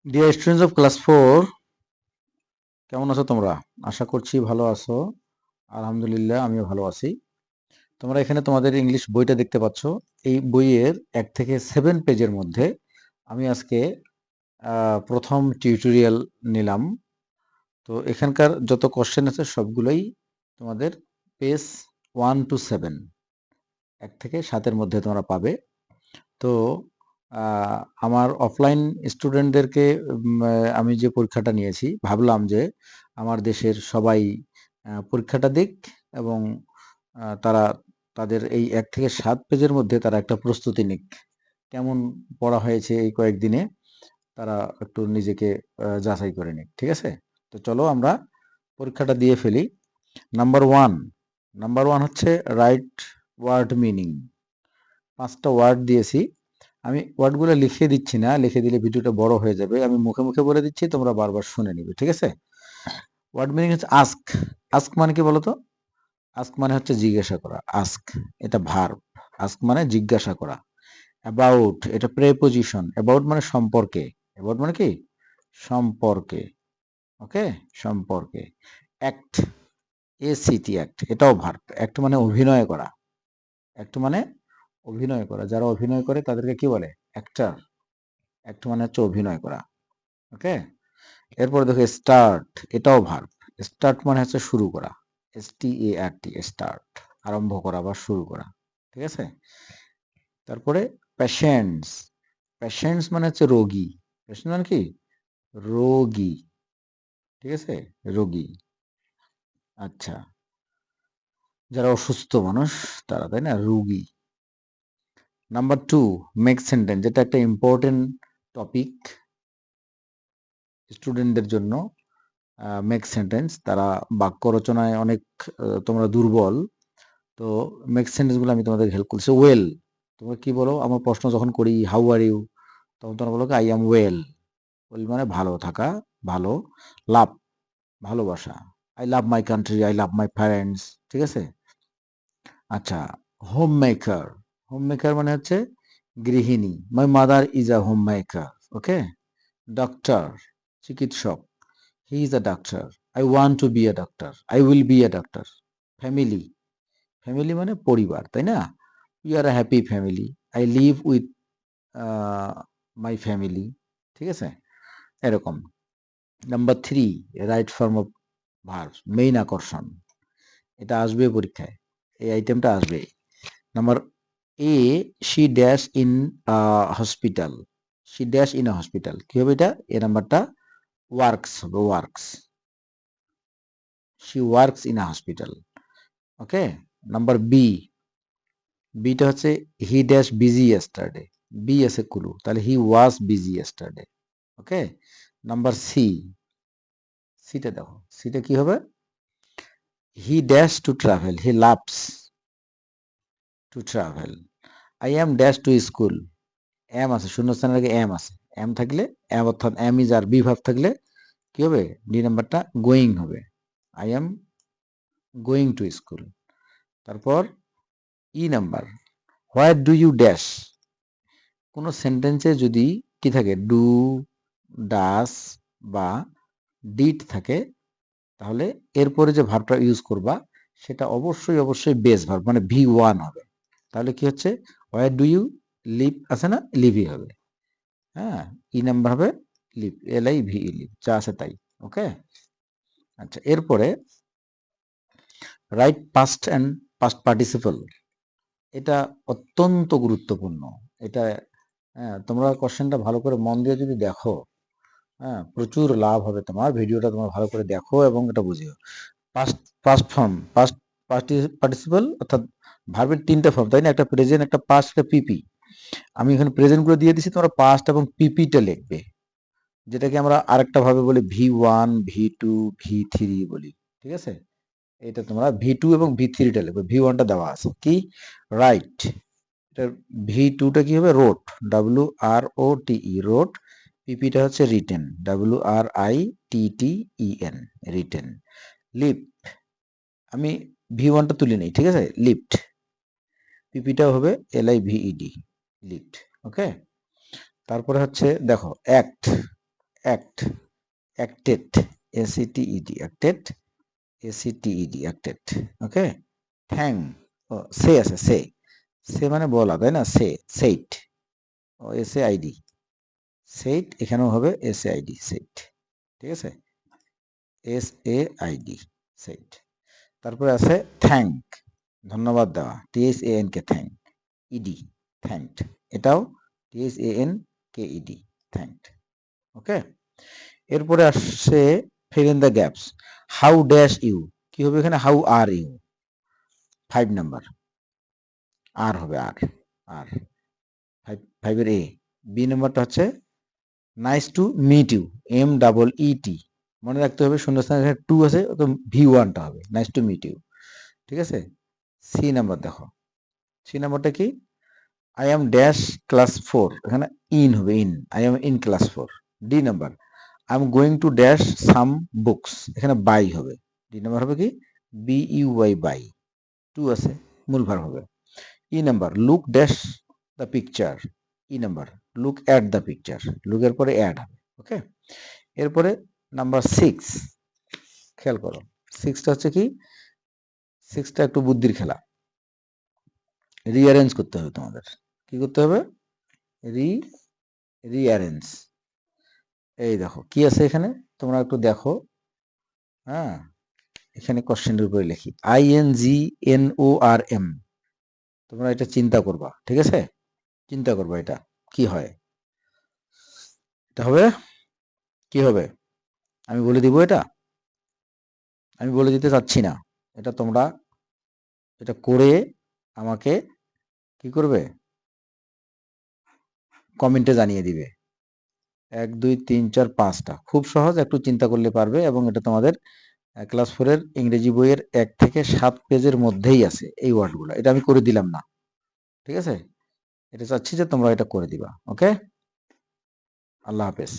Dear students of class 4, কেমন আছো তোমরা? আশা করছি ভালো আছো। আলহামদুলিল্লাহ, আমিও ভালো আছি। তোমরা এখানে তোমাদের ইংলিশ বইটা দেখতে পাচ্ছ। এই বইয়ের 1 থেকে 7 পেজের মধ্যে আমি আজকে প্রথম টিউটোরিয়াল নিলাম। তো এখানকার যত কোশ্চেন আছে সবগুলোই তোমাদের পেজ 1 to 7, 1 থেকে 7-এর মধ্যে তোমরা পাবে। তো আমার অফলাইন স্টুডেন্টদেরকে আমি যে পরীক্ষাটা নিয়েছি, ভাবলাম যে আমার দেশের সবাই পরীক্ষাটা দিক এবং তারা তাদের এই 1 থেকে 7 পেজের মধ্যে তারা একটা প্রস্তুতি নিক। কেমন পড়া হয়েছে এই কয়েকদিনে তারা একটু নিজেকে যাচাই করে নিক। ঠিক আছে? তো চলো আমরা পরীক্ষাটা দিয়ে ফেলি। নাম্বার 1 হচ্ছে রাইট ওয়ার্ড মিনিং। 5টা ওয়ার্ড দিয়েছি। আমি ওয়ার্ডগুলো লিখে দিচ্ছি না, লিখে দিলে ভিডিওটা বড় হয়ে যাবে। আমি মুখে মুখে বলে দিচ্ছি, তোমরা বারবার শুনে নিবে। ঠিক আছে? ওয়ার্ড মিনিং হচ্ছে আস্ক। আস্ক মানে কি বলতো? আস্ক মানে হচ্ছে জিজ্ঞাসা করা। আস্ক এটা ভার্ব। আস্ক মানে জিজ্ঞাসা করা। অ্যাবাউট এটা প্রেপোজিশন। অ্যাবাউট মানে সম্পর্কে। অ্যাবাউট মানে কি? সম্পর্কে। ওকে, সম্পর্কে। অ্যাক্ট, এসিটি অ্যাক্ট, এটাও ভার্ব। অ্যাক্ট মানে অভিনয় করা। অ্যাক্ট মানে অভিনয় করা। যারা অভিনয় করে তাদেরকে কি বলে? অ্যাক্টর। অ্যাক্ট মানে হচ্ছে অভিনয় করা। ওকে, এরপরে দেখো স্টার্ট, এটাও ভার্ব। স্টার্ট মানে হচ্ছে শুরু করা। START, স্টার্ট, আরম্ভ করা বা শুরু করা। ঠিক আছে? তারপরে পেশেন্টস। পেশেন্টস মানে হচ্ছে রোগী। পেশেন্ট মানে কি? রোগী। ঠিক আছে? রোগী। আচ্ছা, যারা অসুস্থ মানুষ তারা, তাই না? রোগী। নাম্বার 2, মেক সেন্টেন্স, যেটা একটা ইম্পর্টেন্ট টপিক স্টুডেন্টদের জন্য। মেক সেন্টেন্স, তারা বাক্য রচনায় অনেক তোমরা দুর্বল। তো মেক সেন্টেন্স গুলো আমি তোমাদের হেল্প করছি। ওয়েল, তোমরা কি বলো? আমার প্রশ্ন যখন করি হাউ আর ইউ, তখন তোমরা বলো আই এম ওয়েল। ওয়েল মানে ভালো থাকা, ভালো। লাভ, ভালোবাসা। I love my country, I love my parents. ঠিক আছে? আচ্ছা, হোম মেকার। হোম মেকার মানে হচ্ছে গৃহিণী। My mother is a home maker. Okay. Doctor, চিকিৎসক। He is a doctor. I want to be a doctor, I will be a doctor. Family, family মানে পরিবার, তাই না? We are a happy family, I live with my family. ঠিক আছে? এরকম। Number 3, right form of verb, main আকর্ষণ। এটা আসবে পরীক্ষায়, এই আইটেমটা আসবে। Number A, she dash in hospital. She dash in a hospital, কি হবে এটা? এ নাম্বারটা ওয়ার্কস হবে, works. She works in a hospital. Okay. Number B, বিটা হচ্ছে he dash busy yesterday. Be আছে কুলু, তাহলে he was busy yesterday. Okay. Number C, সিটা দেখো, সিটা কি হবে? He dash to travel, he loves to travel. I am dash to school. Am আছে, শূন্যস্থানের আগে এম আছে। এম থাকলে, এম অর্থাৎ am is are be verb থাকলে কি হবে? ডি নাম্বারটা গোয়িং হবে। I am going to school. তারপর E number, where do you dash. কোনো সেন্টেন্সে যদি কি থাকে? ডু, ডাস বা ডিড থাকে, তাহলে এরপরে যে ভার্বটা ইউজ করবা সেটা অবশ্যই অবশ্যই বেস ভার্ব মানে V1 হবে। তাহলে কি হচ্ছে? হোয়ার ডু ইউ লিভ আছে না? লিভই হবে। হ্যাঁ, ই নাম্বার হবে লিভ, LIVE, লিভ, যা আছে তাই। ওকে। আচ্ছা, এরপরে right past and past participle. এটা অত্যন্ত গুরুত্বপূর্ণ। এটা তোমরা কোশ্চেনটা ভালো করে মন দিয়ে যদি দেখো, হ্যাঁ, প্রচুর লাভ হবে তোমার। ভিডিওটা তোমরা ভালো করে দেখো এবং এটা বুঝিও। Past, past form, past participle অর্থাৎ ভার্বের 3টা ফর্ম, তাই না? একটা প্রেজেন্ট, একটা পাস্ট, একটা পিপি। আমি এখানে প্রেজেন্ট গুলো দিয়ে দিচ্ছি, তোমরা পাস্ট এবং পিপিটা লিখবে, যেটাকে আমরা আরেকটা ভাবে বলি V1, V2, V3 বলি। ঠিক আছে? এটা তোমরা V2 এবং V3টা লিখবে। V1টা দেওয়া আছে কি? রাইট। এটার V2টা কি হবে? রোট, WROTE, রোট। পিপিটা হচ্ছে রিটেন, WRITTEN, রিটেন। লিভ, আমি V1টা তুলে নেই। ঠিক আছে? লিফট। পিপিটাও হবে LIVED, লিফট। ওকে। তারপরে হচ্ছে দেখো act. Act, acted, ACTED, acted, ACTED, acted. Okay. থ্যাং, ও সে আছে, সে মানে বলা, তাই না? সেইট, ও SAID, সেইট, এখানেও হবে SAID, সেইট। ঠিক আছে, SAID, সেইট। তারপরে আছে থ্যাঙ্ক, ধন্যবাদ দেওয়া, THANK, থ্যাঙ্ক, ইডি, থ্যাঙ্কড, এটাও THANKED, থ্যাঙ্কড। ওকে। এরপরে আসছে fill in the gaps. How dash you, কি হবে এখানে? How are you, 5 number, are হবে, আর 5 এর A। বি নাম্বারটা হচ্ছে nice to meet you, MEET, মনে রাখতে হবে শূন্যস্থানে এখানে 2 আছে, তো V1টা হবে, নাইস টু মিট ইউ। ঠিক আছে। সি নাম্বার দেখো, সি নাম্বারটা কি? আই এম ড্যাশ ক্লাস 4, এখানে ইন হবে, I M in class 4। D number, I am going to dash some books, এখানে বাই হবে, ডি নাম্বার হবে কি? BUY, বাই, 2 আছে, মূল ভার্ব হবে। E number, look dash the picture, E number, look at the picture, লুকের পরে add হবে। ওকে। এরপরে নাম্বার 6, খেয়াল করো, 6টা হচ্ছে কি? 6টা একটু বুদ্ধির খেলা, রিঅ্যারেঞ্জ করতে হবে তোমাদের। কি করতে হবে? রিঅ্যারেঞ্জ। এই দেখো কি আছে এখানে, তোমরা একটু দেখো। হ্যাঁ, এখানে কোশ্চেনের উপরে লিখি INGNORM, তোমরা এটা চিন্তা করবা, ঠিক আছে? চিন্তা করবা এটা কি হয়। এটা হবে কি হবে? আমি বলে দিব, এটা আমি বলে দিতে চাচ্ছি না, এটা তোমরা এটা করে আমাকে কি করবে? কমেন্টে জানিয়ে দিবে। 1 2 3 4 5টা, খুব সহজ, একটু চিন্তা করলে পারবে। এবং এটা তোমাদের ক্লাস 4 এর ইংরেজি বইয়ের 1 থেকে 7 পেজের মধ্যেই আছে এই ওয়ার্ডগুলো। এটা আমি করে দিলাম না, ঠিক আছে? এটা চাচ্ছি যে তোমরা এটা করে দিবা। ওকে, আল্লাহ হাফেজ।